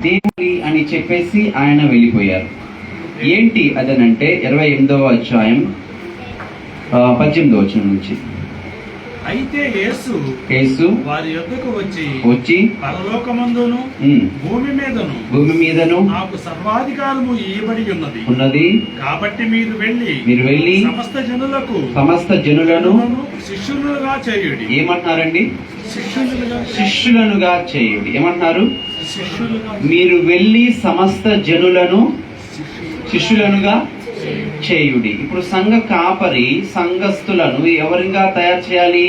దేవుని అని చెప్పేసి ఆయన వెళ్ళిపోయారు. ఏంటి అదనంటే 28వ అధ్యాయం 18వ వచనం నుంచి, అయితే యేసు వారి యొద్దకు వచ్చి పరలోకమందును భూమి మీదను నాకు సర్వాధికారము ఇవ్వబడి ఉన్నది. కాబట్టి మీరు వెళ్ళి సమస్త జనులను శిష్యులుగా చేయుడి. ఏమంటున్నారండి? శిష్యులనుగా చేయుడి. ఏమంటున్నారు? మీరు వెళ్ళి సమస్త జనులను శిష్యులనుగా చేయుడి. ఇప్పుడు సంఘ కాపరి సంఘస్థులను ఎవరిగా తయారు చేయాలి?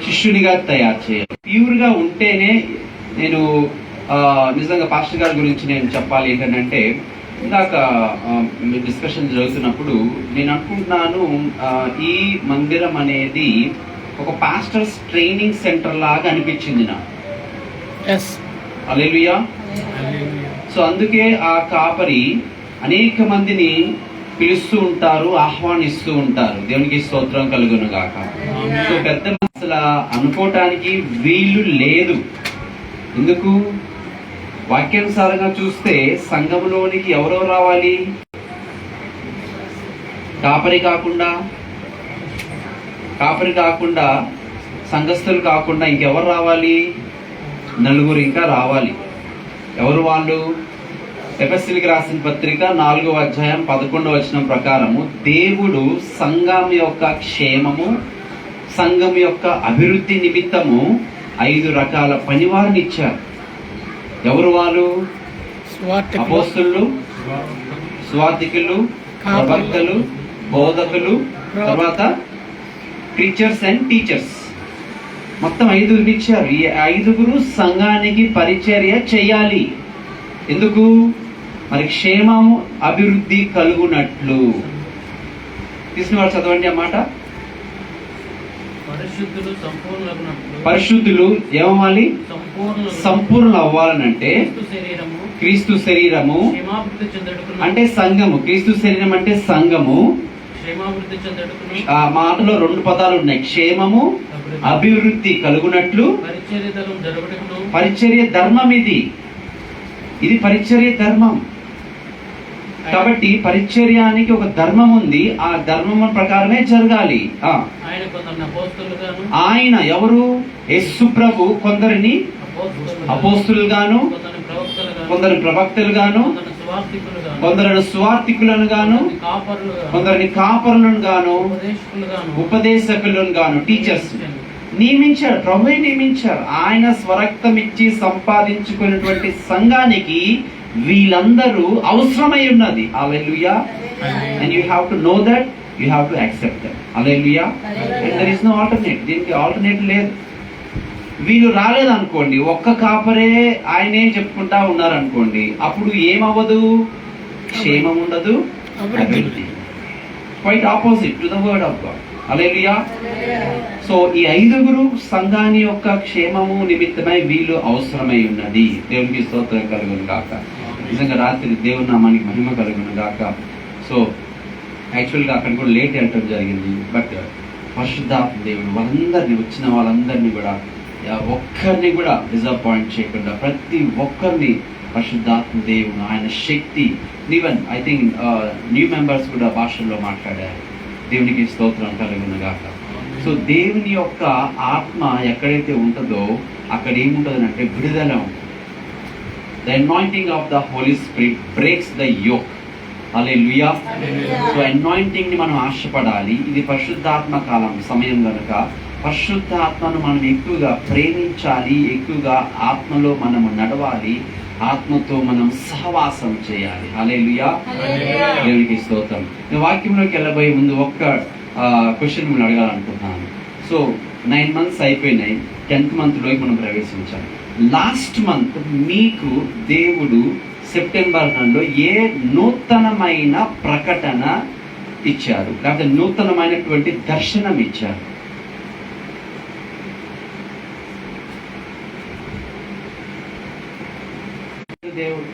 శిష్యునిగా తయారు చేయాలి. ప్యూర్ గా ఉంటేనే నేను నిజంగా పాస్టర్ గారి గురించి నేను చెప్పాలి ఏంటంటే, ఇందాక డిస్కషన్ జరుగుతున్నప్పుడు నేను అనుకుంటున్నాను, ఈ మందిరం అనేది ఒక పాస్టర్స్ ట్రైనింగ్ సెంటర్ లాగా అనిపించింది నాకు. హల్లెలూయా. సో అందుకే ఆ కాపరి అనేక మందిని పిలుస్తూ ఉంటారు, ఆహ్వానిస్తూ ఉంటారు. దేవునికి స్తోత్రం కలుగును గాక. సో పెద్ద అసలు అనుకోవటానికి వీలు లేదు. ఎందుకు? వాక్యానుసారంగా చూస్తే సంఘంలోనికి ఎవరెవరు రావాలి? కాపరి కాకుండా సంఘస్థులు కాకుండా ఇంకెవరు రావాలి? నలుగురు ఇంకా రావాలి. ఎవరు వాళ్ళు? ఎఫెసీయులకు రాసిన పత్రిక 4వ అధ్యాయం 11వ వచనం ప్రకారము దేవుడు సంఘం యొక్క క్షేమము, సంఘం యొక్క అభివృద్ధి నిమిత్తము 5 రకాల పనివారిని ఇచ్చారు. ఎవరు వాళ్ళు? అపోస్తలులు, సువార్థికులు, ప్రవక్తలు, బోధకులు, తర్వాత ప్రీచర్స్ అండ్ టీచర్స్. మొత్తం 5 ఇచ్చారు. ఈ 5 సంఘానికి పరిచర్య చేయాలి. ఎందుకు? మరి క్షేమము అభివృద్ధి కలుగునట్లు. తీసుకుని చదవండి అన్నమాట. పరిశుద్ధులు ఏమవ్వాలి? సంపూర్ణ అవ్వాలనంటే క్రీస్తు శరీరము అంటే సంఘము. క్రీస్తు శరీరం అంటే సంఘము. ఆ మాటలో 2 పదాలు ఉన్నాయి. క్షేమము, అభివృద్ధి కలుగునట్లు. పరిచర్య ధర్మం. ఇది పరిచర్య ధర్మం. కాబట్టి పరిచర్యానికి ఒక ధర్మం ఉంది. ఆ ధర్మం ప్రకారమే జరగాలి. ఆయన ఎవరు? యేసు ప్రభు కొందరిని అపోస్తలుగాను, కొందరు ప్రవక్తలు గాను, కొందరు సువార్థికులను గాను, కొందరిని కాపరులను గాను, ఉపదేశకులను గాను, టీచర్స్ నియమించారు. ప్రభువే నియమించారు. ఆయన స్వరక్తం ఇచ్చి సంపాదించుకున్నటువంటి సంఘానికి వీళ్ళందరూ అవసరమై ఉన్నది. Hallelujah. And you have to know that, you have to accept that. Hallelujah. And there is no alternate. దీనికి ఆల్టర్నేట్ లేదు. వీళ్ళు రాలేదనుకోండి, ఒక్క కాపరే ఆయనే చెప్పుకుంటా ఉన్నారనుకోండి, అప్పుడు ఏమవ్వదు? క్షేమం ఉండదు, అభివృద్ధి. Quite opposite to the word of God. Hallelujah. So ఈ 5 సంఘాన్ని యొక్క క్షేమము నిమిత్తమై వీళ్ళు అవసరమై ఉన్నది. దేవునికి స్తోత్రం కలుగును గాక. నిజంగా రాత్రి దేవుని నామానికి మహిమ కలుగును గాక. సో యాక్చువల్గా అక్కడ కూడా లేట్ వెళ్ళటం జరిగింది. బట్ పరిశుద్ధాత్మ దేవుడు వాళ్ళందరినీ, వచ్చిన వాళ్ళందరినీ కూడా, ఒక్కరిని కూడా డిసప్పాయింట్ చేయకుండా ప్రతి ఒక్కరిని పరిశుద్ధాత్మ దేవుడు ఆయన శక్తి, even I think new members కూడా భాషల్లో మాట్లాడారు. దేవునికి స్తోత్రం కలుగును గాక. సో దేవుని యొక్క ఆత్మ ఎక్కడైతే ఉంటుందో అక్కడ ఏముంటుంది అంటే విడుదల ఉంటుంది. The anointing of the holy spirit breaks the yoke. Hallelujah. So anointing ని మనం ఆశపడాలి. ఇది పరిశుద్ధాత్మ కాలం సమయం కనుక పరిశుద్ధాత్మను మనం ఎక్కువగా ప్రేమించాలి, ఎక్కువగా ఆత్మలో మనము నడవాలి, ఆత్మతో మనం సహవాసం చేయాలి. హల్లెలూయా. దేవునికి స్తోత్రం. వాక్యంలోకి వెళ్ళబోయే ముందు ఒక్క క్వశ్చన్ మిమ్మల్ని అడగాలనుకుంటున్నాను. సో 9 months అయిపోయినాయి, 10th month లోకి మనం ప్రవేశించాలి. లాస్ట్ మంత్ మీకు దేవుడు సెప్టెంబర్ నెలలో ఏ నూతనమైన ప్రకటన ఇచ్చారు, లేకపోతే నూతనమైనటువంటి దర్శనం ఇచ్చారు? దేవుడు.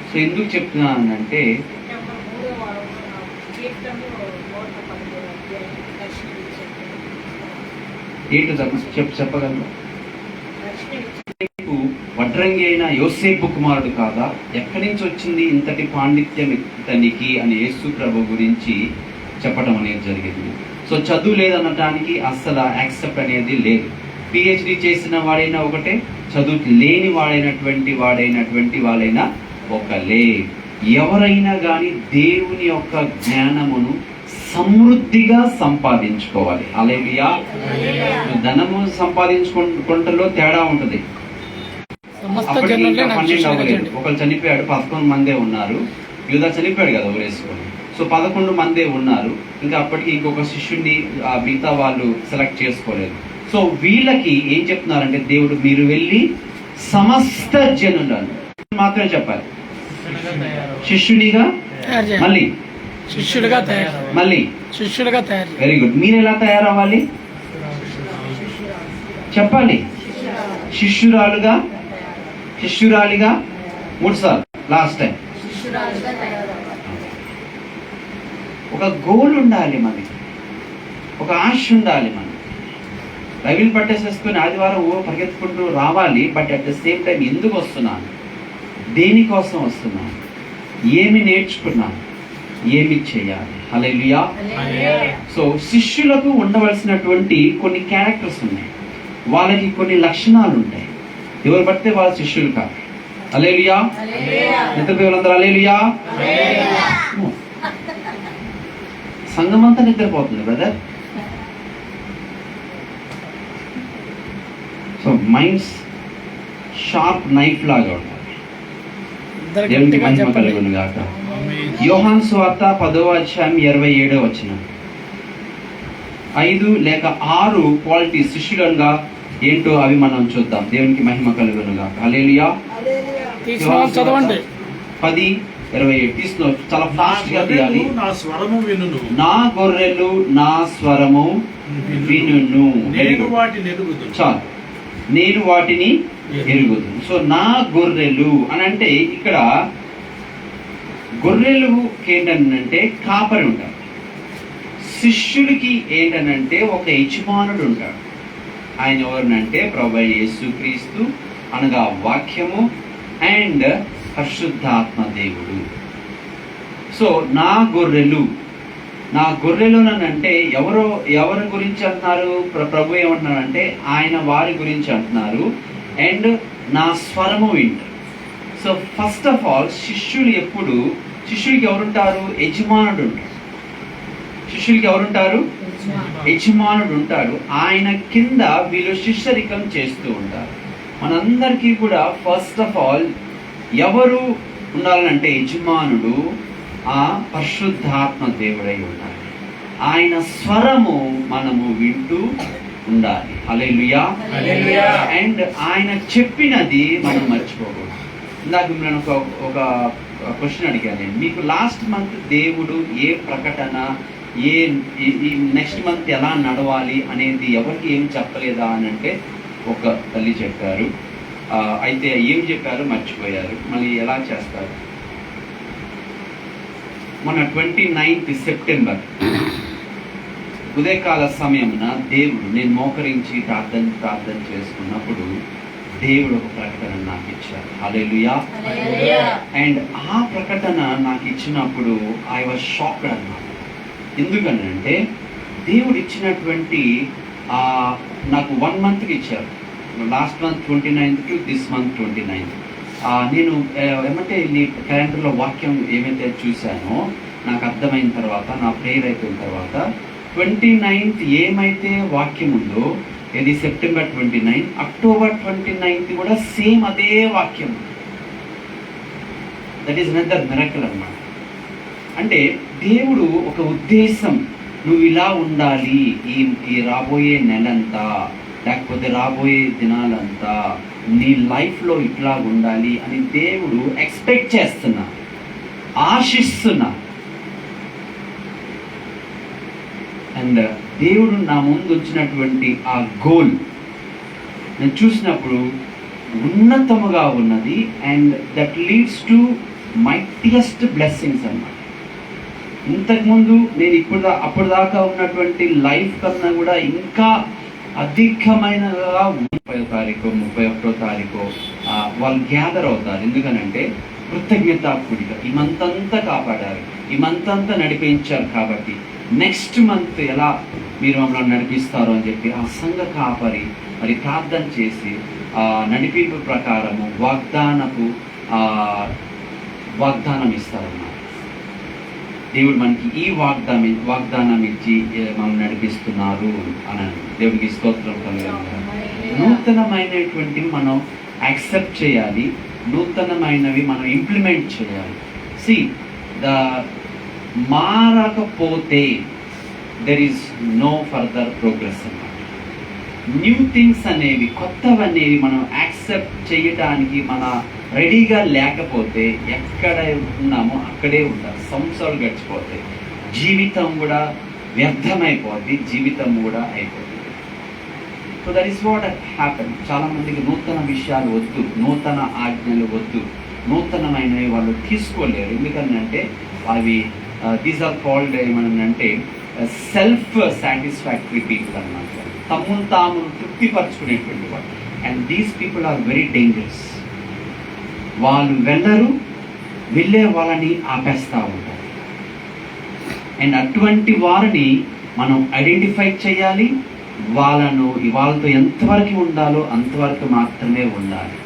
సో ఎందుకు చెప్తున్నానంటే ఏంటో చెప్పగలరు? వడ్రంగి అయిన యోసేపు కుమారుడు కాదా? ఎక్కడి నుంచి వచ్చింది ఇంతటి పాండిత్యం ఇతనికి అని యేసు ప్రభు గురించి చెప్పడం అనేది జరిగింది. సో చదువు లేదనటానికి అస్సలు యాక్సెప్ట్ అనేది లేదు. పిహెచ్డి చేసిన వాడైనా ఒకటే, చదువు లేని వాడైనటువంటి వాళ్ళైనా ఒకలే. ఎవరైనా కానీ దేవుని యొక్క జ్ఞానమును సమృద్ధిగా సంపాదించుకోవాలి. హల్లెలూయా. ధనము సంపాదించుకుంటలో తేడా ఉంటుంది. అప్పటికి ఇంకా 12 అవ్వలేదు. ఒకరు చనిపోయాడు, 11 మందే ఉన్నారు. యూదా చనిపోయాడు కదా ఊరేసుకొని. సో 11 మందే ఉన్నారు. ఇంకా అప్పటికి ఇంకొక శిష్యుడిని మిగతా వాళ్ళు సెలెక్ట్ చేసుకోలేదు. సో వీళ్ళకి ఏం చెప్తున్నారంటే దేవుడు, మీరు వెళ్ళి సమస్త జనులను మాత్రమే చెప్పాలి. శిష్యునిగా మళ్ళీ శిష్యులుగా తయారు, మళ్ళీ శిష్యులుగా తయారు. Very good. మీరు ఎలా తయారవ్వాలి చెప్పాలి. శిష్యురాలిగా 3 సార్లు లాస్ట్ టైం. ఒక గోల్ ఉండాలి మనకి, ఒక ఆశ ఉండాలి మనకి. బైబిల్ పట్టేసేసుకుని ఆదివారం పరిగెత్తుకుంటూ రావాలి. But at the same time ఎందుకు వస్తున్నాను, దేనికోసం వస్తున్నాను, ఏమి నేర్చుకున్నాను, ఏమి చేయాలి. హల్లెలూయా. సో శిష్యులకు ఉండవలసినటువంటి కొన్ని క్యారెక్టర్స్ ఉన్నాయి, వాళ్ళకి కొన్ని లక్షణాలు ఉంటాయి. ఎవరు పడితే వాళ్ళ శిష్యులు కాదు. హల్లెలూయా. నిద్రపోయేవాళ్ళందరూ హల్లెలూయా. సంఘం అంతా నిద్రపోతుంది brother. So minds sharp knife లాగా ఉంటాయి. దేవునికి మహిమ కలుగును గాక. యోహాను సువార్త 10వ అధ్యాయం 27వ వచనం. 5 లేక 6 క్వాలిటీస్ శిష్యులుగా ఏంటో అవి మనం చూద్దాం. దేవునికి మహిమ కలుగును గాక. హల్లెలూయా. చదవండి. 10:27 తీసుకుని చాలా ఫాస్ట్ గా తీయాలి. నా గొర్రెలు నా స్వరము వినును. చాలు. నేను వాటిని ఎరుగుదును. సో నా గొర్రెలు అని అంటే ఇక్కడ గొర్రెలు ఏంటంటే కాపరి ఉంటాడు. శిష్యుడికి ఏంటనంటే ఒక యజమానుడు ఉంటాడు. ఆయన ఎవరినంటే ప్రభువైన యేసుక్రీస్తు అనగా వాక్యము అండ్ పరిశుద్ధాత్మ దేవుడు. సో నా గొర్రెలు అంటే ఎవరి గురించి అంటున్నారు? ప్రభు ఏమంటున్నారంటే ఆయన వారి గురించి అంటున్నారు. అండ్ నా స్వరము వింటారు. సో ఫస్ట్ ఆఫ్ ఆల్ శిష్యుడికి ఎవరుంటారు? యజమానుడు ఉంటాడు. శిష్యుడికి ఎవరుంటారు? యజమానుడు ఉంటాడు. ఆయన కింద వీళ్ళు శిష్యరికం చేస్తూ ఉంటారు. మనందరికీ కూడా ఫస్ట్ ఆఫ్ ఆల్ ఎవరు ఉండాలంటే యజమానుడు ఆ పరిశుద్ధాత్మ దేవుడై ఉండాలి. ఆయన స్వరము మనము వింటూ ఉండాలి. హల్లెలూయా. అండ్ ఆయన చెప్పినది మనం మర్చిపోకూడదు. ఇందాక నేను ఒక క్వశ్చన్ అడిగాను. మీకు లాస్ట్ మంత్ దేవుడు ఏ ప్రకటన, నెక్స్ట్ మంత్ ఎలా నడవాలి అనేది ఎవరికి ఏం చెప్పలేదా అని అంటే ఒక తల్లి చెప్పారు. అయితే ఏం చెప్పారు మర్చిపోయారు. మళ్ళీ ఎలా చేస్తారు? మన 29th సెప్టెంబర్ ఉదయకాల సమయమున దేవుడు, నేను మోకరించి ప్రార్థన చేసుకున్నప్పుడు దేవుడు ఒక ప్రకటన నాకు ఇచ్చారు. హల్లెలూయా. అండ్ ఆ ప్రకటన నాకు ఇచ్చినప్పుడు ఐ వాజ్ షాక్డ్ అన్నమాట. ఎందుకనంటే దేవుడు ఇచ్చినటువంటి నాకు 1 monthకి ఇచ్చారు. Last month 29th to this month 29th. నేను ఏమంటే నీ క్యాలెండర్లో వాక్యం ఏమైతే చూశానో నాకు అర్థమైన తర్వాత, నా ప్రేయర్ అయిపోయిన తర్వాత 29th ఏమైతే వాక్యం ఉందో, ఇది సెప్టెంబర్ 29, అక్టోబర్ 29th కూడా సేమ్ అదే వాక్యం. దట్ ఈస్ అనదర్ మిరకల్ అన్నమాట. అంటే దేవుడు ఒక ఉద్దేశం, నువ్వు ఇలా ఉండాలి ఈ రాబోయే నెలంతా, లేకపోతే రాబోయే దినాలంతా నీ లైఫ్లో ఇట్లా ఉండాలి అని దేవుడు ఎక్స్పెక్ట్ చేస్తున్నా, ఆశిస్తున్నా. అండ్ దేవుడు నా ముందు వచ్చినటువంటి ఆ గోల్ నేను చూసినప్పుడు ఉన్నతముగా ఉన్నది. And that leads to mightiest blessings అన్నమాట. ఇంతకుముందు నేను అప్పుడు దాకా ఉన్నటువంటి లైఫ్ కన్నా కూడా ఇంకా అధికమైనగా 30వ తారీఖు 31వ తారీఖు వాళ్ళు గ్యాదర్ అవుతారు. ఎందుకనంటే కృతజ్ఞత కూడిక. ఈ మంత్ అంతా కాపాడారు, ఈ మంత్ అంతా నడిపించారు, కాబట్టి నెక్స్ట్ మంత్ ఎలా మీరు మమ్మల్ని నడిపిస్తారు అని చెప్పి ఆ సంఘ కాపరి మరి ప్రార్థన చేసి నడిపింపు ప్రకారము వాగ్దానం ఇస్తారన్నమాట. దేవుడు మనకి ఈ వాగ్దానం ఇచ్చి మనం నడిపిస్తున్నారు అని దేవుడికి స్తోత్రం కలుగుతుంది. నూతనమైనటువంటివి మనం యాక్సెప్ట్ చేయాలి, నూతనమైనవి మనం ఇంప్లిమెంట్ చేయాలి. మారకపోతే there is no further progress అన్నమాట. న్యూ థింగ్స్ అనేవి, కొత్తవనేవి మనం యాక్సెప్ట్ చేయడానికి మన రెడీగా లేకపోతే ఎక్కడ ఉన్నామో అక్కడే ఉంటారు. సంవత్సరాలు గడిచిపోతాయి, జీవితం కూడా వ్యర్థమైపోద్ది, జీవితం కూడా అయిపోతుంది. So that is what happen. చాలా మందికి నూతన విషయాలు వద్దు, నూతన ఆజ్ఞలు వద్దు, నూతనమైనవి వాళ్ళు తీసుకోలేరు. ఎందుకంటే అవి దీస్ ఆర్ కాల్డ్ ఏమనంటే సెల్ఫ్ సాటిస్ఫాక్టరీ పీపుల్ అన్నమాట. తమ్మును తాము తృప్తిపరచుకునేటువంటి వాళ్ళు. And these people are very dangerous. వాళ్ళు వెళ్ళే వాళ్ళని ఆపేస్తూ ఉంటారు. అండ్ అటువంటి వారిని మనం ఐడెంటిఫై చేయాలి. వాళ్ళతో ఎంతవరకు ఉండాలో అంతవరకు మాత్రమే ఉండాలి.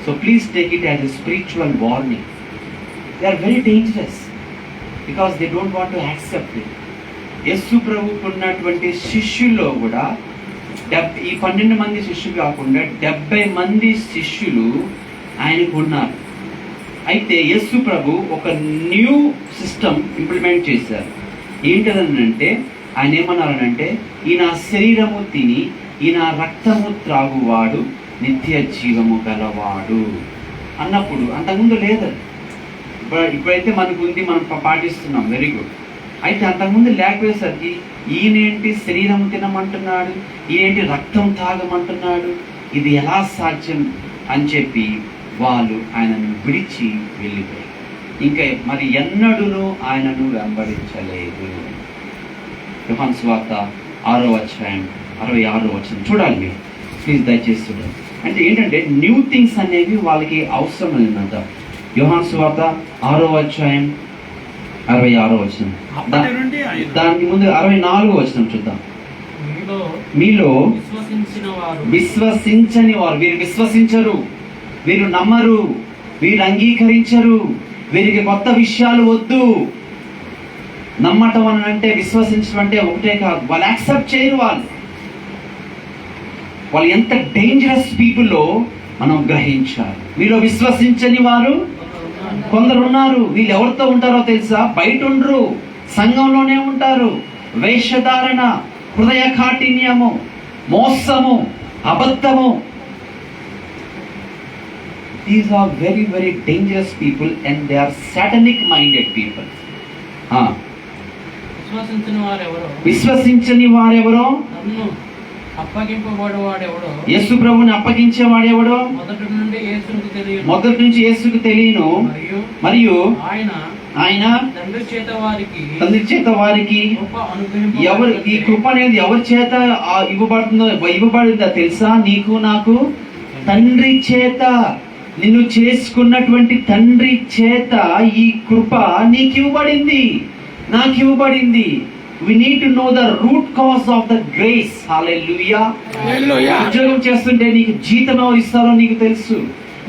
So please take it as a spiritual warning. They are very dangerous because they don't want to accept it. Yesu ప్రభువుకు ఉన్నటువంటి శిష్యుల్లో కూడా ఈ 12 మంది శిష్యులు కాకుండా 70 మంది శిష్యులు ఆయనకు ఉన్నారు. అయితే యేసు ప్రభు ఒక న్యూ సిస్టమ్ ఇంప్లిమెంట్ చేశారు. ఏంటనంటే ఆయన ఏమన్నారనంటే, ఈయన శరీరము తిని ఈయన రక్తము త్రాగువాడు నిత్య జీవము గలవాడు అన్నప్పుడు, అంతకుముందు లేదు. ఇప్పుడైతే మనకు ఉంది, మనం పాటిస్తున్నాం, వెరీ గుడ్. అయితే అంతకుముందు లేకపోయేసరికి ఈయనేంటి శరీరం తినమంటున్నాడు, ఈయనేంటి రక్తం తాగమంటున్నాడు, ఇది ఎలా సాధ్యం అని చెప్పి వాళ్ళు ఆయనను విడిచి వెళ్ళిపోయారు. ఇంకా మరి ఎన్నడూనూ ఆయనను వెంబడించలేదు. యోహాను సువార్త 6వ అధ్యాయం 66వ వచనం చూడాలి మీరు, ప్లీజ్ దయచేసి చూడండి. అంటే ఏంటంటే న్యూ థింగ్స్ అనేవి వాళ్ళకి అవసరం లేదంట. యోహాను సువార్త 6వ అధ్యాయం 66వ వచనం, దానికి ముందు 64వ వచనం చూద్దాం. మీలో విశ్వసించని వారు, వీరు విశ్వసించరు, వీరు నమ్మరు, వీరు అంగీకరించరు, వీరికి కొత్త విషయాలు వద్దు. నమ్మటం అని అంటే, విశ్వసించడం అంటే ఒకటే కాదు, వాళ్ళు యాక్సెప్ట్ చేయరు. వాళ్ళు ఎంత డేంజరస్ పీపుల్లో మనం గ్రహించాలి. వీళ్ళు విశ్వసించని వారు కొందరు ఉన్నారు. వీళ్ళు ఎవరితో ఉంటారో తెలుసా? బయట ఉండరు, సంఘంలోనే ఉంటారు. వేషధారణ, హృదయ కాఠిన్యము, మోసము, అబద్ధము. These are very, very dangerous people and they are satanic minded people. విశ్వసించని వారెవరో, యేసు ప్రభువుని అప్పగించేవాడెవడో మొదటి నుంచి యేసుకు తెలియను. మరియు ఆయన తండ్రి చేత వారికి ఎవరు ఈ కృప అనేది ఎవరి చేత ఇవ్వబడిందో తెలుసా? నీకు నాకు తండ్రి చేత, నిన్ను చేసుకున్నటువంటి తండ్రి చేత ఈ కృప నీకు ఇవ్వబడింది, నాకు ఇవ్వబడింది. We need to know the root cause of the grace. Hallelujah. ఉద్యోగం చేస్తుంటే నీకు జీతం ఎవరు ఇస్తారో నీకు తెలుసు.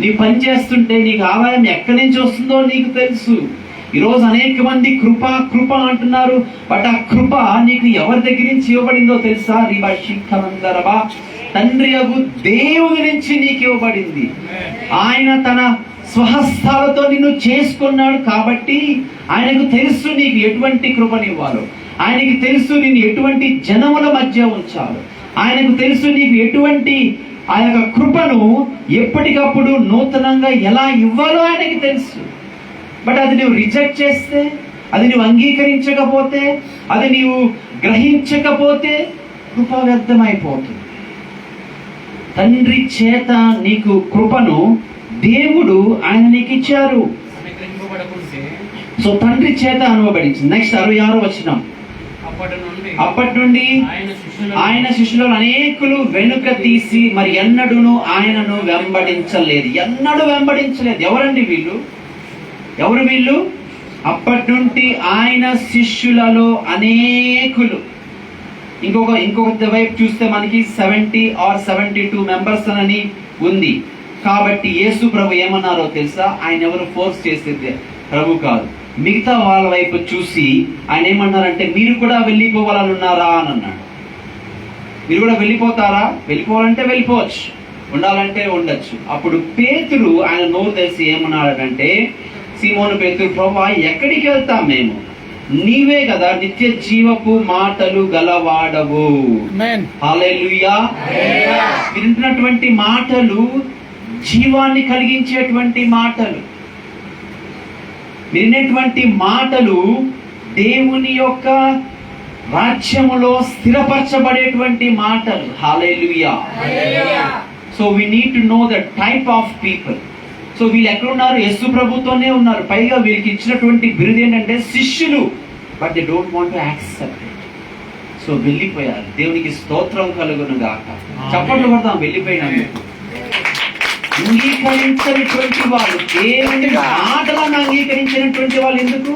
నీ పని చేస్తుంటే నీకు ఆదాయం ఎక్కడి నుంచి వస్తుందో నీకు తెలుసు. ఈరోజు అనేక మంది కృప కృప అంటున్నారు, బట్ ఆ కృప నీకు ఎవరి దగ్గర నుంచి ఇవ్వబడిందో తెలుసా? రిబాషిఖమందరబా, తండ్రి అగు దేవుని నుంచి నీకు ఇవ్వబడింది. ఆయన తన స్వహస్తాలతో నిన్ను చేసుకున్నాడు కాబట్టి ఆయనకు తెలుసు నీకు ఎటువంటి కృపనివ్వాలో. ఆయనకి తెలుసు నేను ఎటువంటి జనముల మధ్య ఉంచాలో. ఆయనకు తెలుసు నీకు ఎటువంటి ఆ యొక్క కృపను ఎప్పటికప్పుడు నూతనంగా ఎలా ఇవ్వాలో ఆయనకి తెలుసు. బట్ అది నువ్వు రిజెక్ట్ చేస్తే, అది నువ్వు అంగీకరించకపోతే, అది నీవు గ్రహించకపోతే కృప వ్యర్థమైపోతుంది. తండ్రి చేత నీకు కృపను దేవుడు ఆయన నీకు ఇచ్చారు. సో తండ్రి చేత అనుభవించింది. నెక్స్ట్ 66వ వచనం, అప్పటి నుండి ఆయన శిష్యులు అనేకులు వెనుక తీసి మరి ఎన్నడూను ఆయనను వెంబడించలేదు. ఎన్నడూ వెంబడించలేదు. ఎవరండి వీళ్ళు? ఎవరు వీళ్ళు? అప్పటి నుండి ఆయన శిష్యులలో అనేకులు. ఇంకొక వైపు చూస్తే మనకి 70 or 72 మెంబర్స్ అని ఉంది. కాబట్టి యేసు ప్రభు ఏమన్నారో తెలుసా? ఆయన ఎవరు ఫోర్స్ చేసేది ప్రభు కాదు. మిగతా వాళ్ళ వైపు చూసి ఆయన ఏమన్నారంటే, మీరు కూడా వెళ్ళిపోవాలని ఉన్నారా అని అన్నాడు. మీరు కూడా వెళ్ళిపోతారా? వెళ్ళిపోవాలంటే వెళ్ళిపోవచ్చు, ఉండాలంటే ఉండొచ్చు. అప్పుడు పేతురు ఆయన నోరు తెలిసి ఏమన్నాడంటే, సీమోను పేతురు, ప్రభువా ఎక్కడికి వెళ్తాం మేము? నీవే కదా నిత్య జీవపు మాటలు గలవాడవు. హల్లెలూయా. వింటున్నటువంటి మాటలు జీవాన్ని కలిగించేటువంటి మాటలు, వినేటువంటి మాటలు దేవుని యొక్క రాజ్యములో స్థిరపరచబడేటువంటి మాటలు. Hallelujah. So we need to know the type of people. So వీళ్ళు ఎక్కడ ఉన్నారు? యేసు ప్రభుతోనే ఉన్నారు. పైగా వీళ్ళకి ఇచ్చినటువంటి బిరుదు ఏంటంటే శిష్యులు. But they don't want to accept it. So వెళ్ళిపోయారు. దేవునికి స్తోత్రం కలుగును గాక. చప్పట్లు కొడదాం. వెళ్ళిపోయినందుకు అంగీకరించినటువంటి వాళ్ళు, దేవుని మాటలను అంగీకరించినటువంటి వాళ్ళు ఎందుకు?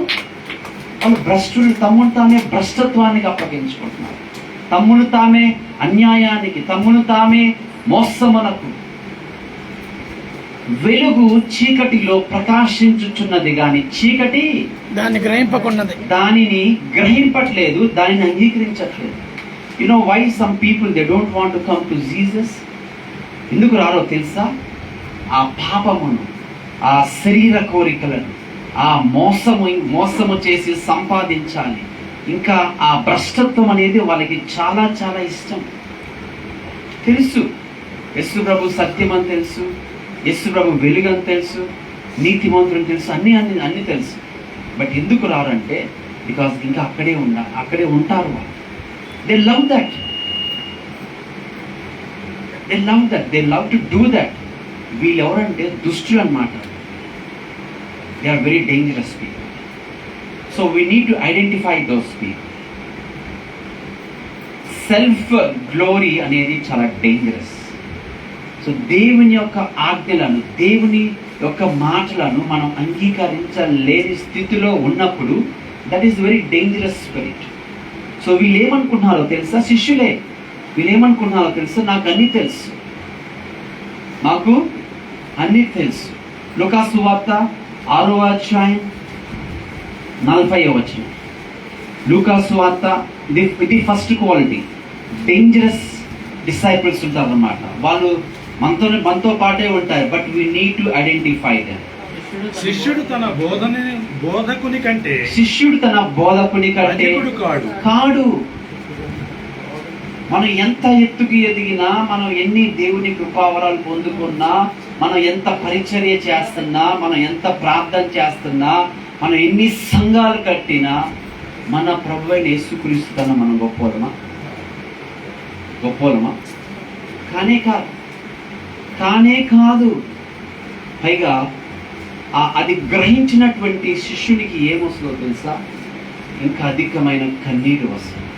వాళ్ళు భ్రష్టులు. తమ్మును తామే భ్రష్టత్వానికి అప్పగించుకుంటున్నారు. తమ్మును తామే అన్యాయానికి, తమ్మును తామే మోసమునకు. వెలుగు చీకటిలో ప్రకాశించుచున్నది గాని చీకటి దానిని గ్రహింపట్లేదు, దానిని అంగీకరించట్లేదు. You know why some people they don't want to come to Jesus? ఎందుకు రారో తెలుసా? ఆ పాపమును, ఆ శరీర కోరికలను, ఆ మోసము చేసి సంపాదించాలి. ఇంకా ఆ భ్రష్టత్వం అనేది వాళ్ళకి చాలా చాలా ఇష్టం. తెలుసు యేసు ప్రభు సత్యం అని తెలుసు, యేసు ప్రభు వెలుగు అని తెలుసు, నీతిమంతుని తెలుసు, అన్ని తెలుసు. బట్ ఎందుకు రారంటే బికాస్ ఇంకా అక్కడే ఉంటారు వాళ్ళు. They love that, they love to do that. వీళ్ళు ఎవరంటే దుష్టులు అన్నమాట. They are very dangerous people. So we need to identify those people. Self glory అనేది చాలా డేంజరస్. సో దేవుని యొక్క ఆజ్ఞలను, దేవుని యొక్క మాటలను మనం అంగీకరించలేని స్థితిలో ఉన్నప్పుడు that is very dangerous spirit. So వీళ్ళు ఏమనుకుంటున్నారో తెలుసా? శిష్యులే. వీళ్ళు ఏమనుకుంటున్నారో తెలుసా? నాకు అన్నీ తెలుసు, మాకు అన్నీ తెలుసు. లూకాసు వార్త 6వ అధ్యాయం 40వ వచనం. లూకాసు వార్త ఇది ఫస్ట్ క్వాలిటీ. డేంజరస్ డిసైపుల్స్ ఉంటారు అన్నమాట. వాళ్ళు మనతో పాటే ఉంటారు. But we need to identify them. శిష్యుడు తన బోధకుని కంటే కాడు. మనం ఎంత ఎత్తుకు ఎదిగినా, మనం ఎన్ని దేవుని కృపావరాలు పొందుకున్నా, మనం ఎంత పరిచర్య చేస్తున్నా, మనం ఎంత ప్రార్థన చేస్తున్నా, మనం ఎన్ని సంఘాలు కట్టినా, మన ప్రభువైన యేసుక్రీస్తు కన్నా మనం గొప్పలమా? కానే కాదు. పైగా అది గ్రహించినటువంటి శిష్యునికి ఏమొస్తుందో తెలుసా? ఇంకా అధికమైన కన్నీరు వస్తుంది,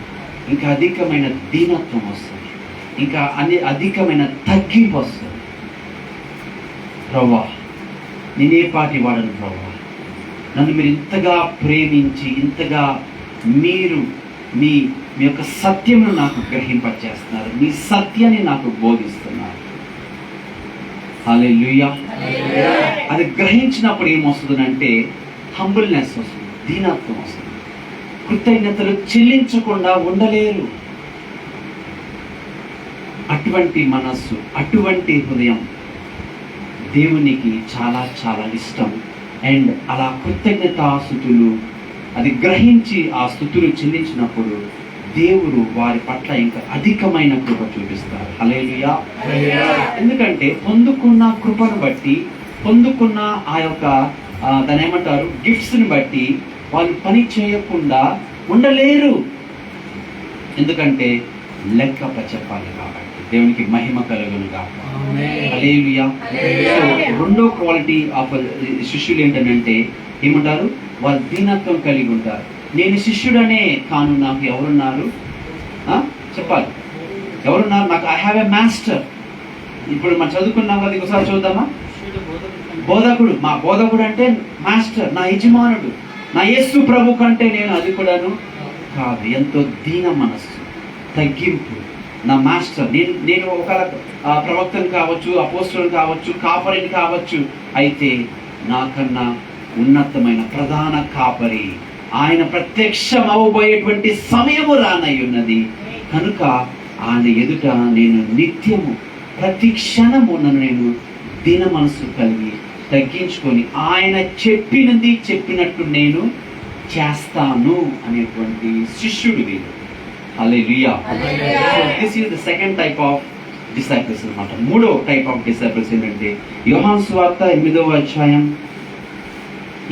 ఇంకా అధికమైన దీనత్వం వస్తుంది, ఇంకా అధికమైన తగ్గింపు వస్తుంది. ప్రభువా, నేనే పాటి వాడను ప్రభువా, నన్ను మీరు ఇంతగా ప్రేమించి, ఇంతగా మీరు మీ యొక్క సత్యమును నాకు గ్రహింపచేస్తున్నారు, మీ సత్యాన్ని నాకు బోధిస్తున్నారు. హల్లెలూయా. అది గ్రహించినప్పుడు ఏమొస్తుందంటే హంబుల్నెస్ వస్తుంది, దీనత్వం వస్తుంది. కృతజ్ఞతలు చెల్లించకుండా ఉండలేరు. అటువంటి మనస్సు, అటువంటి హృదయం దేవునికి చాలా చాలా ఇష్టం. అండ్ అలా కృతజ్ఞతాస్తుతులు అది గ్రహించి ఆ స్తుతులు చెల్లించినప్పుడు దేవుడు వారి పట్ల ఇంకా అధికమైన కృప చూపిస్తారు. హల్లెలూయా. ఎందుకంటే పొందుకున్న కృపను బట్టి, పొందుకున్న ఆ యొక్క దాని ఏమంటారు గిఫ్ట్స్ని బట్టి వాళ్ళు పని చేయకుండా ఉండలేరు. ఎందుకంటే లెక్క చెప్పాలి కాబట్టి. దేవునికి మహిమ కలుగును గాక. హల్లెలూయా. రెండో క్వాలిటీ ఆఫ్ శిష్యులు ఏంటంటే ఏమంటారు? వాళ్ళు దీనత్వం కలిగి ఉంటారు. నేను శిష్యుడనే కాను, నాకు ఎవరున్నారు? చెప్పాలి, ఎవరున్నారు నాకు? I have a master. ఇప్పుడు మనం చదువుకున్నాం కదా, ఇంకోసారి చూద్దామా? బోధకుడు. మా బోధకుడు అంటే మాస్టర్, నా యజమానుడు. నా యేసు ప్రభు కంటే నేను అది కూడాను కాదు. ఎంతో దీన మనస్సు, తగ్గింపు. నా మాస్టర్. నేను ఒక ప్రవక్తను కావచ్చు, అపోస్తలుని కావచ్చు, కాపరిని కావచ్చు, అయితే నాకన్నా ఉన్నతమైన ప్రధాన కాపరి ఆయన ప్రత్యక్షం అవ్వబోయేటువంటి సమయము రానయ్యున్నది కనుక ఆయన ఎదుట నేను నిత్యము ప్రతి క్షణము నన్ను నేను దీన మనసు కలిగి తగ్గించుకొని ఆయన చెప్పినట్టు నేను చేస్తాను అనేటువంటి శిష్యుడు వీడు. Hallelujah. This is the second type of disciples అన్నమాట. మూడో టైప్ ఆఫ్ డిసైపుల్స్ ఏంటంటే యోహాను సువార్త 8వ అధ్యాయం,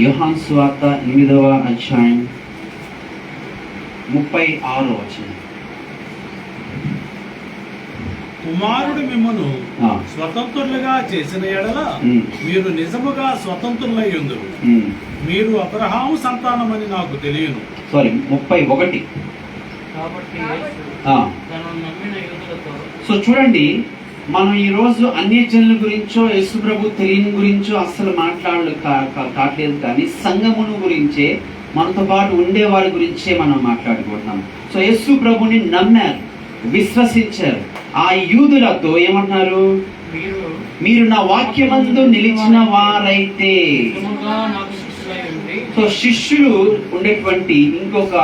యోహాను సువార్త 8వ అధ్యాయం 36వ వచనం. కుమారుడు మిమ్మను స్వతంత్రులుగా చేసిన ఎడల మీరు నిజముగా స్వతంత్రులయ్యుందురు. మీరు అబ్రహాము సంతానమని నాకు తెలియను. సారీ, 31. సో చూడండి, మనం ఈరోజు అన్యజనుల గురించో యేసు ప్రభు తెలియని గురించో అస్సలు కావట్లేదు, కానీ సంఘమును గురించే, మనతో పాటు ఉండే వారి గురించే మనం మాట్లాడుకుంటున్నాం. సో యేసు ప్రభుని నమ్మారు, విశ్వసించారు. ఆ యూదులతో ఏమంటున్నారు? మీరు నా వాక్యమందు నిలిచిన వారైతే. సో శిష్యులు ఉండేటువంటి ఇంకొక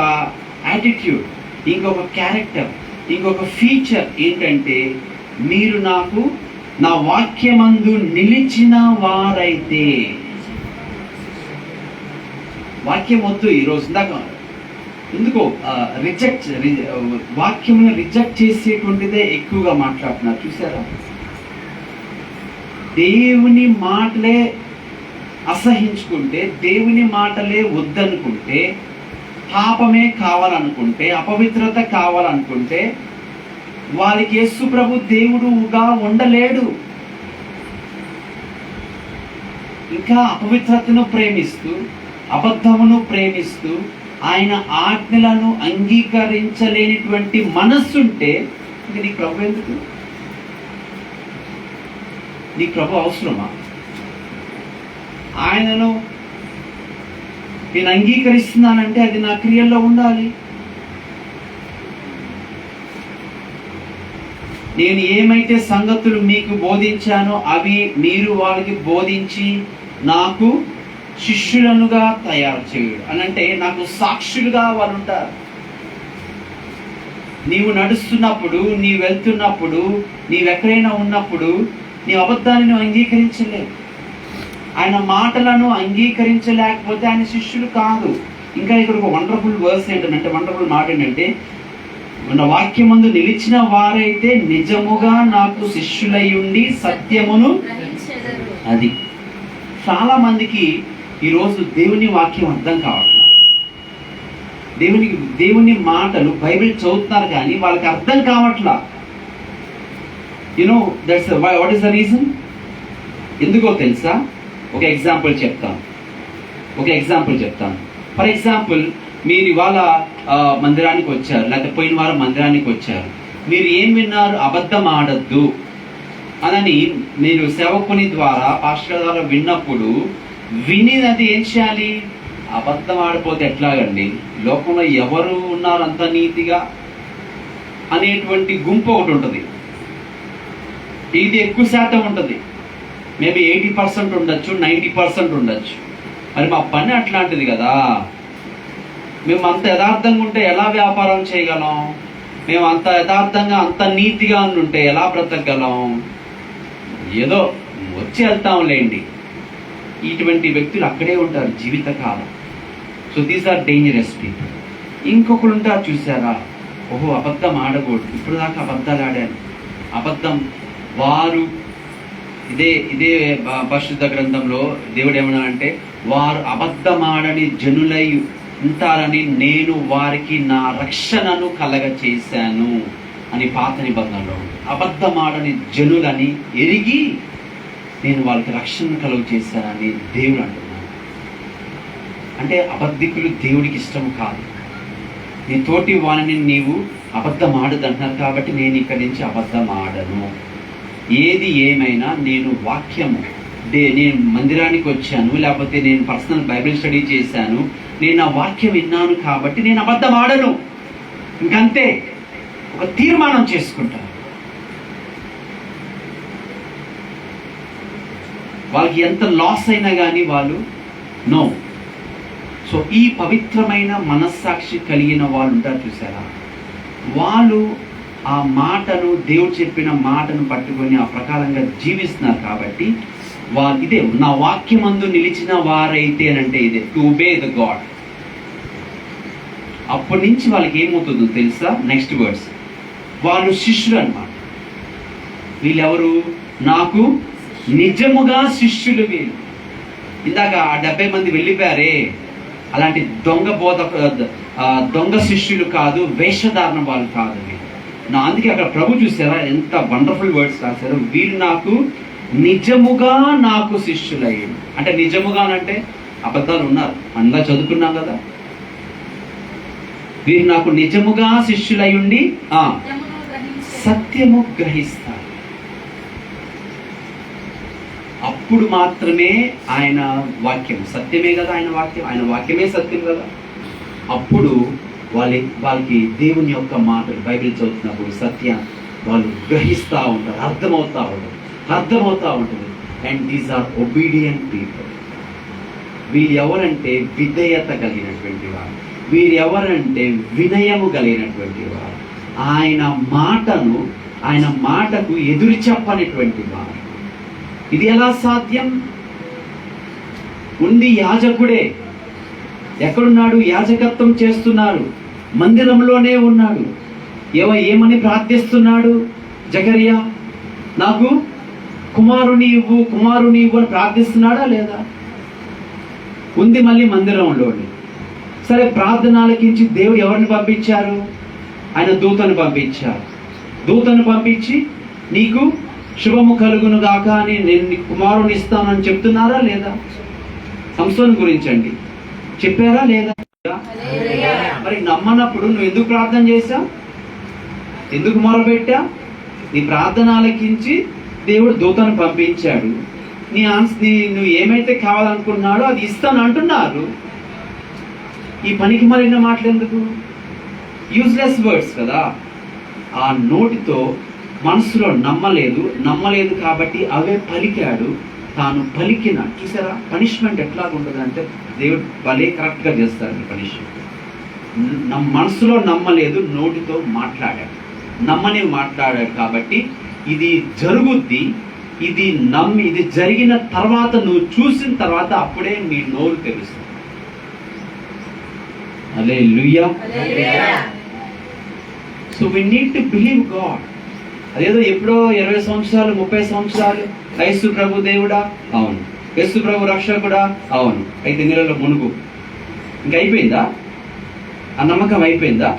యాటిట్యూడ్, ఇంకొక క్యారెక్టర్, ఇంకొక ఫీచర్ ఏంటంటే, మీరు నాకు నా వాక్యమందు నిలిచిన వారైతే. వాక్యం వద్దు ఈరోజు దాకా, ఎందుకో వాక్యమును రిజెక్ట్ చేసేటువంటిదే ఎక్కువగా మాట్లాడుతున్నారు. చూసారా? దేవుని మాటలే అసహించుకుంటే, దేవుని మాటలే వద్దనుకుంటే, పాపమే కావాలనుకుంటే, అపవిత్రత కావాలనుకుంటే, వారికి యేసు ప్రభు దేవుడుగా ఉండలేడు. ఇంకా అపవిత్రతను ప్రేమిస్తూ, అబద్ధమును ప్రేమిస్తూ, ఆయన ఆజ్ఞలను అంగీకరించలేనిటువంటి మనస్సుంటే ఇంక నీ ప్రభు ఎందుకు? నీ ప్రభు అవసరమా? ఆయనను నేను అంగీకరిస్తున్నానంటే అది నా క్రియల్లో ఉండాలి. నేను ఏమైతే సంగతులు మీకు బోధించానో అవి మీరు వాళ్ళకి బోధించి నాకు శిష్యులనుగా తయారు చేయడు అని అంటే, నాకు సాక్షులుగా వాళ్ళు ఉంటారు. నీవు నడుస్తున్నప్పుడు, నీవు వెళ్తున్నప్పుడు, నీవెక్కడైనా ఉన్నప్పుడు నీ అబద్ధాన్ని నువ్వు అంగీకరించలేవు. ఆయన మాటలను అంగీకరించలేకపోతే ఆయన శిష్యులు కాదు. ఇంకా ఇక్కడ ఒక వండర్ఫుల్ వర్స్ ఏంటంటే, వండర్ఫుల్ మాట ఏంటంటే, మన వాక్యమందు నిలిచిన వారైతే నిజముగా నాకు శిష్యులై ఉండి సత్యమును. అది చాలా మందికి ఈరోజు దేవుని వాక్యం అర్థం కావట్లేదు. దేవుని మాటలు బైబిల్ చదువుతున్నారు కానీ వాళ్ళకి అర్థం కావట్లా. You know that's what is the reason? ఎందుకో తెలుసా? ఒక ఎగ్జాంపుల్ చెప్తాను. ఫర్ ఎగ్జాంపుల్, మీరు ఇవాళ మందిరానికి వచ్చారు, లేకపోతే పోయిన వారం మందిరానికి వచ్చారు. మీరు ఏం విన్నారు? అబద్ధం ఆడద్దు అని మీరు సేవకుని ద్వారా, పాస్టర్ ద్వారా విన్నప్పుడు, వినినది ఏం చేయాలి? అబద్ధం ఆడిపోతే ఎట్లాగండి? లోకంలో ఎవరు ఉన్నారు అంత నీతిగా అనేటువంటి గుంపు ఒకటి ఉంటుంది. ఇది ఎక్కువ శాతం ఉంటుంది. మేబీ 80% ఉండొచ్చు, 90% ఉండొచ్చు. మరి మా పని అట్లాంటిది కదా. మేము అంత యథార్థంగా ఉంటే ఎలా వ్యాపారం చేయగలం? మేము అంత యథార్థంగా, అంత నీతిగా ఉంటే ఎలా బ్రతకగలం? ఏదో వచ్చి వెళ్తాంలేండి. ఇటువంటి వ్యక్తులు అక్కడే ఉంటారు జీవితకాలం. So these are dangerous people. ఇంకొకరు ఉంటారు, చూసారా? ఓహో, అబద్ధం ఆడకూడదు, ఇప్పుడు దాకా అబద్ధాలు ఆడాను, అబద్ధం. వారు ఇదే పరిశుద్ధ గ్రంథంలో దేవుడు ఏమన్నాడంటే, వారు అబద్ధమాడని జనులై ఉంటారని నేను వారికి నా రక్షణను కలగ చేశాను అని పాత నిబంధనలో. అబద్ధమాడని జనులని ఎరిగి నేను వాళ్ళకి రక్షణ కలుగ చేశానని దేవుడు అంటున్నాడు. అంటే అబద్ధికులు దేవుడికి ఇష్టం కాదు. నీ తోటి వాళ్ళని నీవు అబద్ధం ఆడదంటున్నారు కాబట్టి నేను ఇక్కడి నుంచి అబద్ధం ఆడను. ఏది ఏమైనా నేను వాక్యము నేను మందిరానికి వచ్చాను, లేకపోతే నేను పర్సనల్ బైబిల్ స్టడీ చేశాను, నేను ఆ వాక్యం విన్నాను కాబట్టి నేను అబద్ధం ఆడను. ఇంకంతే, ఒక తీర్మానం చేసుకుంటాను. వాళ్ళకి ఎంత లాస్ అయినా కానీ వాళ్ళు నో. సో ఈ పవిత్రమైన మనస్సాక్షి కలిగిన వాళ్ళు ఉంటారు చూసారా, వాళ్ళు ఆ మాటను, దేవుడు చెప్పిన మాటను పట్టుకొని ఆ ప్రకారంగా జీవిస్తున్నారు కాబట్టి వాళ్ళు ఇదే నా వాక్యమందు నిలిచిన వారైతే అంటే ఇదే టు ఒబే ద గాడ్. అప్పటి నుంచి వాళ్ళకి ఏమవుతుందో తెలుసా? నెక్స్ట్ వర్డ్స్, వాళ్ళు శిష్యులు అన్నమాట. వీళ్ళెవరు? నాకు నిజముగా శిష్యులు వీళ్ళు. ఇందాక ఆ 70 మంది వెళ్ళిపోయారే, అలాంటి దొంగ శిష్యులు కాదు, వేషధారణ వాళ్ళు కాదు వీళ్ళు. అందుకే అక్కడ ప్రభు చూసారా ఎంత వండర్ఫుల్ వర్డ్స్ రాశారు, వీళ్ళు నాకు నిజముగా నాకు శిష్యులయ్యాడు. అంటే నిజముగా అంటే అబద్ధాలు ఉన్నారు, అందులో చదువుకున్నాం కదా. వీరు నాకు నిజముగా శిష్యులై ఉండి సత్యము గ్రహిస్తారు. అప్పుడు మాత్రమే ఆయన వాక్యం సత్యమే కదా, ఆయన వాక్యమే సత్యం కదా. అప్పుడు వాళ్ళకి దేవుని యొక్క మాటలు బైబిల్ చదువుతున్నప్పుడు సత్యం వాళ్ళు గ్రహిస్తూ ఉంటారు, అర్థమవుతా ఉంటుంది. And these are obedient people. వీళ్ళు ఎవరంటే విధేయత కలిగినటువంటి వారు, వీరు ఎవరంటే వినయము కలిగినటువంటి వారు, ఆయన మాటకు ఎదురు చెప్పనటువంటి వారు. ఇది ఎలా సాధ్యం? ఉంది యాజకుడే. ఎక్కడున్నాడు? యాజకత్వం చేస్తున్నారు, మందిరంలోనే ఉన్నాడు. ఏమని ప్రార్థిస్తున్నాడు? జకరియా నాకు కుమారుని ఇవ్వు అని ప్రార్థిస్తున్నాడా లేదా? ఉంది మళ్ళీ మందిరంలోనే. సరే, ప్రార్థన ఆలకించి దేవుడు ఎవరిని పంపించారు? ఆయన దూతను పంపించి నీకు శుభము కలుగును గాక అని నేను నీ కుమారుని ఇస్తానని చెప్తున్నారా లేదా? సంసోను గురించి అండి, చెప్పారా లేదా? మరి నమ్మనప్పుడు నువ్వు ఎందుకు ప్రార్థన చేశావు? ఎందుకు మొరపెట్టా? నీ ప్రార్థన ఆలకించి దేవుడు దూతను పంపించాడు. నువ్వు ఏమైతే కావాలనుకున్నాడో అది ఇస్తాను అంటున్నారు. ఈ పనికి మరిన మాటలు ఎందుకు? యూజ్లెస్ వర్డ్స్ కదా. ఆ నోటితో మనసులో నమ్మలేదు కాబట్టి అవే పలికాడు. తాను పలికిన చూసారా పనిష్మెంట్ ఎట్లాగుంటుంది అంటే దేవుడు భలే కరెక్ట్గా చేస్తాడు పనిష్మెంట్. మనసులో నమ్మలేదు, నోటితో మాట్లాడాడు, మాట్లాడాడు కాబట్టి ఇది జరుగుద్ది. ఇది జరిగిన తర్వాత నువ్వు చూసిన తర్వాత అప్పుడే నీ నోరు తెలుస్తుంది. Hallelujah. So we need to believe God. అదేదో ఎప్పుడో 20 సంవత్సరాలు 30 సంవత్సరాలు యేసు ప్రభు దేవుడా, అవును. యేసు ప్రభు రక్షకుడా, అవును. 5 నెలల మునుగు ఇంకా అయిపోయిందా? ఆ నమ్మకం అయిపోయిందా?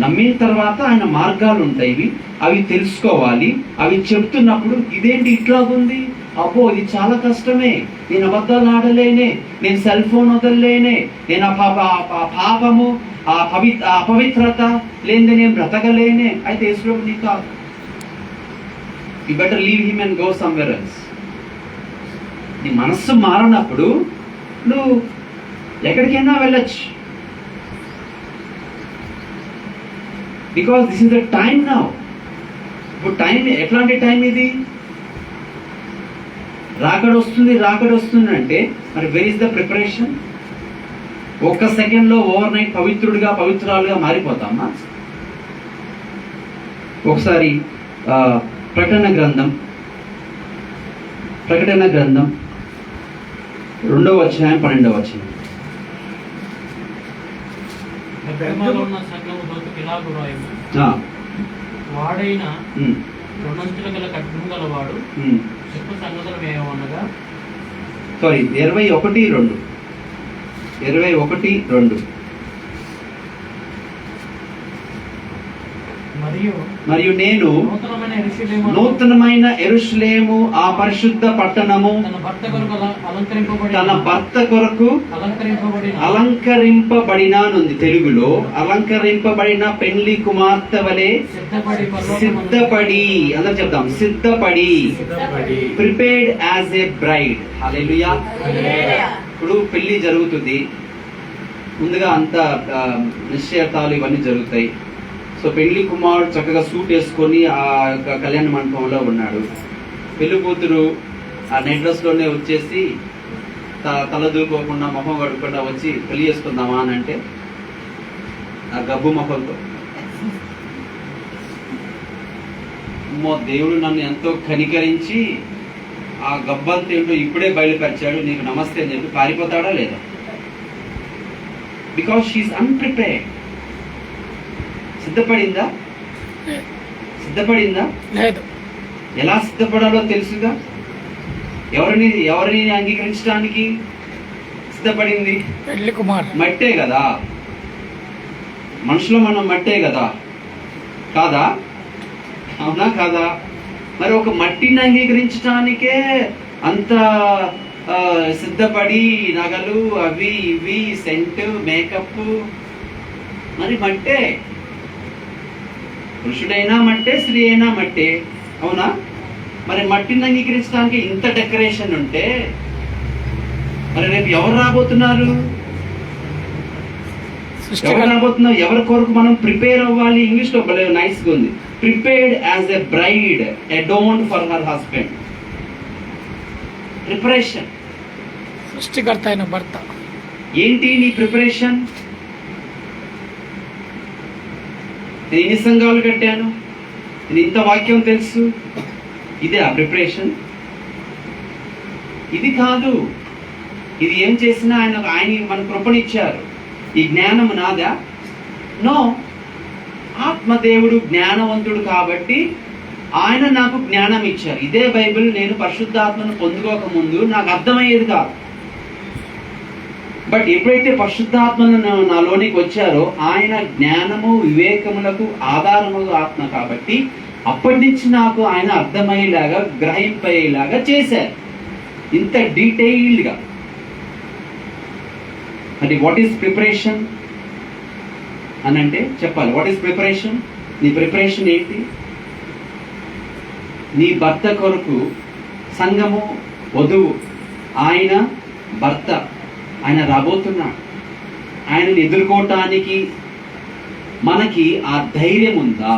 నమ్మిన తర్వాత ఆయన మార్గాలు ఉంటాయి, అవి తెలుసుకోవాలి. అవి చెప్తున్నప్పుడు ఇదేంటి ఇట్లాగుంది, అబ్బో ఇది చాలా కష్టమే, నేను అబద్ధాలు ఆడలేనే, నేను సెల్ ఫోన్ వదలలేనే, నేను పాపము అపవిత్రత లేని నేను బ్రతకలేనే. అయితే యేసు నీ కాదు. You better leave him and go somewhere else. నీ మనస్సు మారినప్పుడు నువ్వు ఎక్కడికైనా వెళ్ళొచ్చు. Because this is the time now. ఇప్పుడు టైం ఎట్లాంటి టైం ఇది? రాకడ వస్తుంది అంటే మరి వేర్ ఇస్ ద ప్రిపరేషన్? ఒక్క సెకండ్లో ఓవర్ నైట్ పవిత్రాలుగా మారిపోతామా? ఒకసారి ప్రకటన గ్రంథం 2వ అధ్యాయం 12వ వచనం. వాడైన రెండంచుల గల కఠినం గలవాడు చెప్పు సంగతులు ఏమనగా 21:2 మరియు మరియు నేను నూతనమైన యెరూషలేమును నూతనమైన యెరూషలేము ఆ పరిశుద్ధ పట్టణము తన భర్త కొరకు అలంకరింపబడి తన భర్త కొరకు అలంకరింపబడిన అలంకరింపబడినానుంది తెలుగులో. అలంకరింపబడిన పెళ్లి కుమార్తె వలె సిద్ధపడి, అందరూ చెప్తాం, సిద్ధపడి, ప్రిపేర్డ్ యాజ్ ఏ బ్రైడ్. హల్లెలూయా. ఇప్పుడు పెళ్లి జరుగుతుంది, ముందుగా అంతా నిశ్చయితాలు ఇవన్నీ జరుగుతాయి. సో పెళ్లి కుమారుడు చక్కగా సూట్ వేసుకొని ఆ కళ్యాణ మండపంలో ఉన్నాడు. పెళ్లి కూతురు ఆ నైట్ డ్రెస్ లోనే వచ్చేసి తల దూకోకుండా మొహం కడుక్కుండా వచ్చి పెళ్లి చేసుకుందామా అని అంటే ఆ గబ్బు మొహంతో, దేవుడు నన్ను ఎంతో కనికరించి ఆ గబ్బంతా ఏంటో ఇప్పుడే బయలుపరిచాడు, నీకు నమస్తే అని చెప్పి పారిపోతాడా లేదా? Because she's unprepared. సిద్ధపడిందా? సిద్ధపడిందా? లేదు. ఎలా సిద్ధపడాలో తెలుసుగా. ఎవరిని అంగీకరించడానికి సిద్ధపడింది? పెళ్లి కుమార్. మట్టే కదా, మనుషులు మనం మట్టే కదా, కాదా? అవునా కాదా? మరి ఒక మట్టిని అంగీకరించడానికే అంత సిద్ధపడి నగలు అవి ఇవి సెంట్ మేకప్, మరి మట్టే. పురుషుడైనా మట్టే, స్త్రీ అయినా మట్టే, అవునా? మరి మట్టిని అంగీకరించడానికి ఇంత డెకరేషన్ ఉంటే మరి రేపు ఎవరు రాబోతున్నారు? ఎవరు రాబోతున్నారు? ఎవరి కొరకు మనం ప్రిపేర్ అవ్వాలి? ఇంగ్లీష్ లో భలే నైస్ గా ఉంది, prepared as a bride adorned for her husband. Preparation. సృష్టికర్త అయిన భర్త. ఏంటి నీ ప్రిపరేషన్? నేను ఎన్ని సంఘాలు కట్టాను, నేను ఇంత వాక్యం తెలుసు, ఇదే ఆ ప్రిపరేషన్? ఇది కాదు. ఇది ఏం చేసినా ఆయన మన కృపనిచ్చారు. ఈ జ్ఞానం నాదా? నో. ఆత్మదేవుడు జ్ఞానవంతుడు కాబట్టి ఆయన నాకు జ్ఞానం ఇచ్చారు. ఇదే బైబిల్ నేను పరిశుద్ధాత్మను పొందుకోక ముందు నాకు అర్థమయ్యేది కాదు. బట్ ఎప్పుడైతే పరిశుద్ధాత్మను నాలోనికి వచ్చారో ఆయన జ్ఞానము వివేకములకు ఆధారము ఆత్మ కాబట్టి అప్పటి నుంచి నాకు ఆయన అర్థమయ్యేలాగా గ్రహింపయ్యేలాగా చేశారు, ఇంత డీటెయిల్డ్ గా. అంటే వాట్ ఈస్ ప్రిపరేషన్ అని అంటే చెప్పాలి. What is preparation? నీ ప్రిపరేషన్ ఏంటి? నీ భర్త కొరకు సంఘము వధువు, ఆయన భర్త, ఆయన రాబోతున్నాడు. ఆయనను ఎదుర్కోవటానికి మనకి ఆ ధైర్యం ఉందా?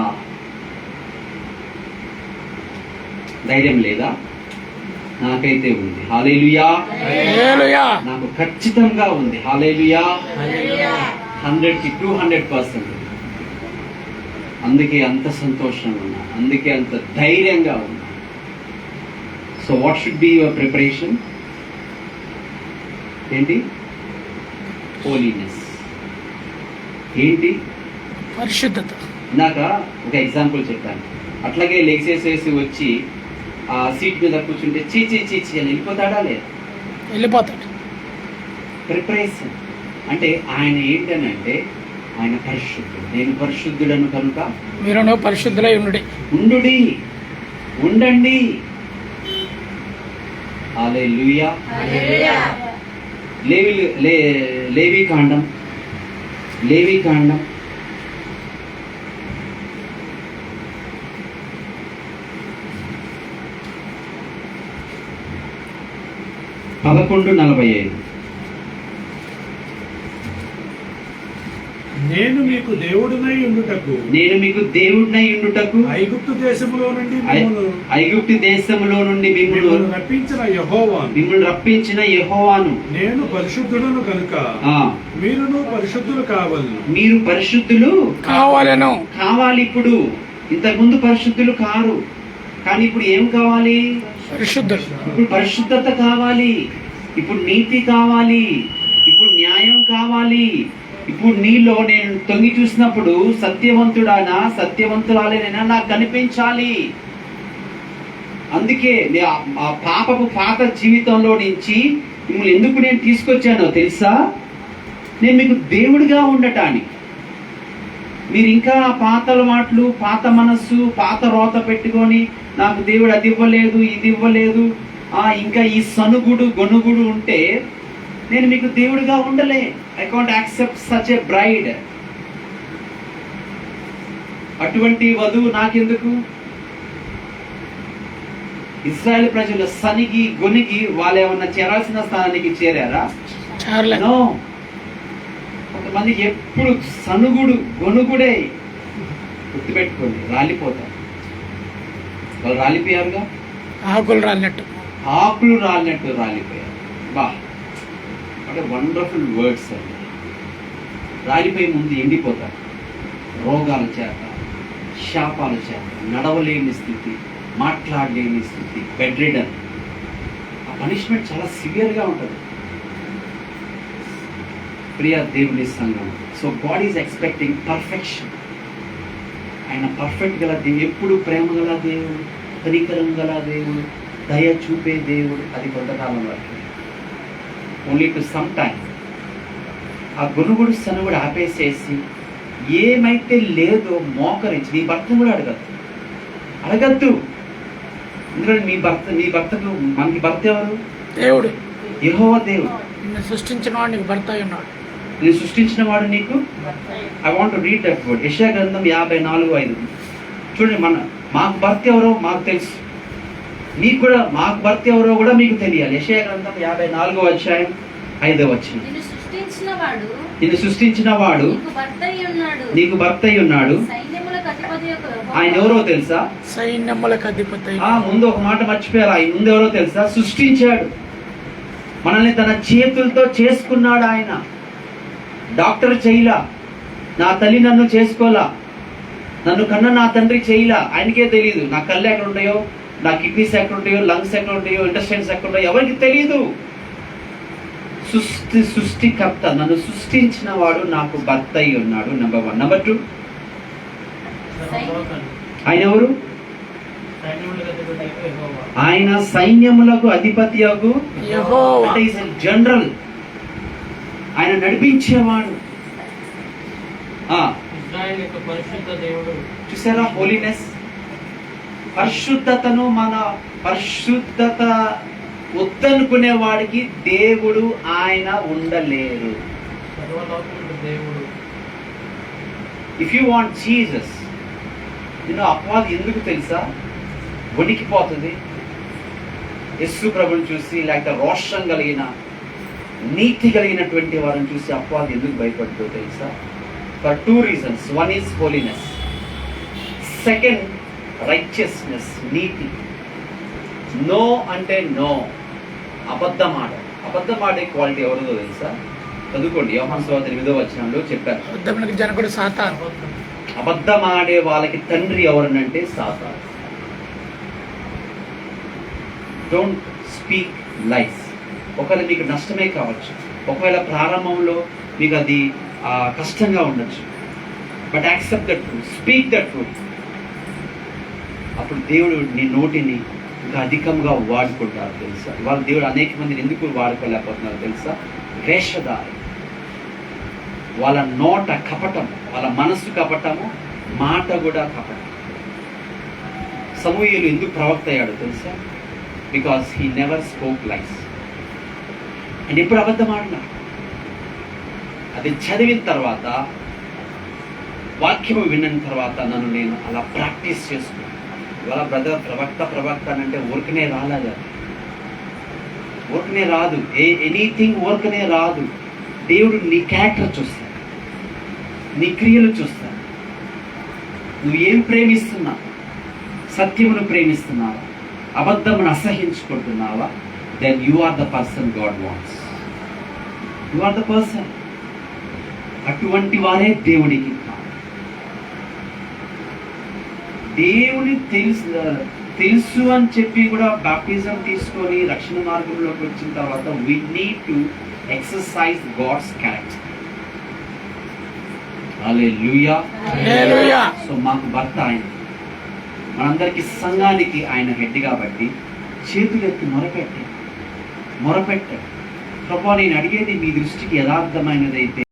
ధైర్యం లేదా? నాకైతే ఉంది. హల్లెలూయా. నాకు ఖచ్చితంగా ఉంది. హల్లెలూయా. 100కి 200%. అందుకే అంత సంతోషంగా ఉన్నా, అందుకే అంత ధైర్యంగా ఉన్నా. So what should be your preparation? ఏంటి? హోలీనెస్. ఏంటి? పరిశుద్ధత. ఇందాక ఒక ఎగ్జాంపుల్ చెప్పాను. అట్లాగే లెగ్సేసేసి వచ్చి ఆ సీట్ మీద కూర్చుంటే చీచి చీచి అని వెళ్ళిపోతాడా లేదా? వెళ్ళిపోతాడు. ప్రిపరేషన్ అంటే ఆయన ఏంటనంటే ఆయన పరిశుద్ధుడు, నేను పరిశుద్ధుడను కనుక మీరును పరిశుద్ధులై ఉండండి. హల్లెలూయా. లేవికాండం 11:45. నేను మీకు దేవుడినై ఉండుటకు ఐగుప్తు దేశములో నుండి మిమ్మును రప్పించిన యెహోవాను నేను పరిశుద్ధుడను కనుక మీరును పరిశుద్ధులు కావాలను. మీరు పరిశుద్ధులు కావాలి. ఇప్పుడు ఇంతకుముందు పరిశుద్ధులు కారు, కానీ ఇప్పుడు ఏం కావాలి? ఇప్పుడు పరిశుద్ధత కావాలి, ఇప్పుడు నీతి కావాలి, ఇప్పుడు న్యాయం కావాలి. ఇప్పుడు నీలో నేను తొంగి చూసినప్పుడు సత్యవంతురాలేనైనా నాకు కనిపించాలి. అందుకే ఆ పాపపు పాత జీవితంలో నుంచి మిమ్మల్ని ఎందుకు నేను తీసుకొచ్చానో తెలుసా? నేను మీకు దేవుడిగా ఉండటానికి. మీరు ఇంకా పాత మాటలు, పాత మనస్సు, పాత రోత పెట్టుకొని నాకు దేవుడు అది ఇవ్వలేదు, ఇది ఇవ్వలేదు, ఇంకా ఈ సనుగుడు గొనుగుడు ఉంటే నేను మీకు దేవుడిగా ఉండలే. I can't accept such a bride. అటువంటి వధువు నాకెందుకు? ఇశ్రాయేల్ ప్రజలు సనిగి గొనిగి వాళ్ళు ఏమన్నా చేరాల్సిన స్థానానికి చేరారా? నో. కొంతమంది ఎప్పుడు సనుగుడు గొనుగుడే. గుర్తుపెట్టుకోండి, రాలిపోతారు. వాళ్ళు రాలిపోయారుగా, ఆకులు రాలినట్టు. ఆకులు రాలినట్టు రాలిపోయారు. బా, అంటే వండర్ఫుల్ వర్డ్స్ అండి. రాలిపోయి ముందు ఎండిపోతారు. రోగాల చేత, శాపాల చేత, నడవలేని స్థితి, మాట్లాడలేని స్థితి, బెడ్ రిడన్. ఆ పనిష్మెంట్ చాలా సివియర్గా ఉంటుంది. ప్రియ దేవుని సంఘం, so God is expecting perfection. ఆయన పర్ఫెక్ట్ గల దేవుడు, ఎప్పుడు ప్రేమ గల దేవుడు, కనికరం గల దేవుడు, దయ చూపే దేవుడు. అది కొంతకాలం వరకు, ఓన్లీ టు సమ్ టైమ్. ఆ గురుగుడు సనుగుడు ఆపేసేసి ఏమైతే లేదో మోకరించి, నీ భర్తను కూడా అడగద్దు. ఎందుకంటే నీ భర్తకు, మనకి భర్త ఎవరు? దేవుడు, యెహోవా దేవుడు. నిన్ను సృష్టించిన వాడు నీకు భర్త అయి ఉన్నాడు. నేను సృష్టించిన వాడు నీకు. I want to read that word. యెషయా గ్రంథం 54:5. చూడండి, మాకు భర్త ఎవరో మాకు తెలుసు, మీకు కూడా మాకు భర్త ఎవరో కూడా మీకు తెలియాలి. యెషయా గ్రంథం 54:5. నిన్ను సృష్టించిన వాడు నీకు భర్త అయి ఉన్నాడు. ఆయన ఎవరో తెలుసా? సైన్యములకు అధిపతి. ముందు ఒక మాట మర్చిపోయారు. ఆయన ముందు ఎవరో తెలుసా? సృష్టించాడు. మనల్ని తన చేతులతో చేసుకున్నాడు. ఆయన డాక్టర్ చేయలా, నా తల్లి నన్ను చేసుకోలా, నన్ను కన్న నా తండ్రి చేయలా. ఆయనకే తెలియదు నా కళ్ళు ఎక్కడ ఉంటాయో, నా కిడ్నీస్ ఎక్కడ ఉంటాయో, లంగ్స్ ఎక్కడ ఉంటాయో, ఇంటెస్టైన్స్ ఎక్కడ ఉంటాయో, ఎవరికి తెలియదు. సృష్టికర్త, నన్ను సృష్టించిన వాడు నాకు భర్త అయి ఉన్నాడు. నెంబర్ 1. నెంబర్ 2, ఆయన ఎవరు? ఆయన సైన్యములకు అధిపతియగు యెహోవా. అంటే ఈజ్ జనరల్, ఆయన నడిపించేవాడు. చూసారా హోలీనెస్, పరిశుద్ధతను, మన పరిశుద్ధత వద్దనుకునే వాడికి దేవుడు ఆయన ఉండలేరు. ఇఫ్ యూ వాంట్ జీసస్, అపవాది ఎందుకు తెలుసా వణికిపోతుంది? యేసు ప్రభుని చూసి, లేకపోతే రోషం కలిగిన, నీతి కలిగినటువంటి వారిని చూసి అపవాది ఎందుకు భయపడుతుందో తెలుసా? For 2 reasons. 1 is holiness. 2, righteousness, NITI. No అంటే నో. అబద్ధమాడే క్వాలిటీ ఎవరిదో తెలుసా? చదువుకోండి, యోహాను సువార్త 8:8 చెప్పారు. జనకుడు సాతాను. అబద్ధమాడే వాళ్ళకి తండ్రి ఎవరనంటే సాతాను. డోంట్ స్పీక్ లైస్. ఒకవేళ మీకు నష్టమే కావచ్చు, ఒకవేళ ప్రారంభంలో మీకు అది కష్టంగా ఉండొచ్చు, but accept the truth, speak the truth. అప్పుడు దేవుడు నీ నోటిని ఇంకా అధికంగా వాడుకుంటారు తెలుసా? ఇవాళ దేవుడు అనేక మందిని ఎందుకు వాడుకోలేకపోతున్నారు తెలుసా? వేషధారి. వాళ్ళ నోట కపటం, వాళ్ళ మనస్సు కపటము, మాట కూడా కపటం. సమూయేలు ఎందుకు ప్రవక్త అయ్యాడు తెలుసా? Because he never spoke lies. And ఎప్పుడు అబద్ధం ఆడినా, అది చదివిన తర్వాత, వాక్యము విన్న తర్వాత నేను అలా ప్రాక్టీస్ చేసుకున్నాను. ఇవాళ బ్రదర్ ప్రవక్త అంటే ఊరికనే రాలేదు, ఊరికనే రాదు. ఎనీథింగ్ ఊరికనే రాదు. దేవుడు నీ క్యారెక్టర్ చూస్తాడు, నీ క్రియలు చూస్తాడు. నువ్వు ఏం ప్రేమిస్తున్నావు? సత్యమును ప్రేమిస్తున్నావా? అబద్ధమును అసహించుకుంటున్నావా? Then you are the person God wants. You are the person. అటువంటి వారే దేవుడికి దేవుని తెలుసు అని చెప్పి కూడా బాప్టిజం తీసుకొని రక్షణ మార్గంలోకి వచ్చిన తర్వాత we need to exercise God's character. Hallelujah. So మాకు భర్త ఆయన, మనందరికి సంఘానికి ఆయన హెడ్ కాబట్టి చేతులెత్తి మొరపెట్టాడు. ప్రభువా, నేను అడిగేది మీ దృష్టికి యథార్థమైనదైతే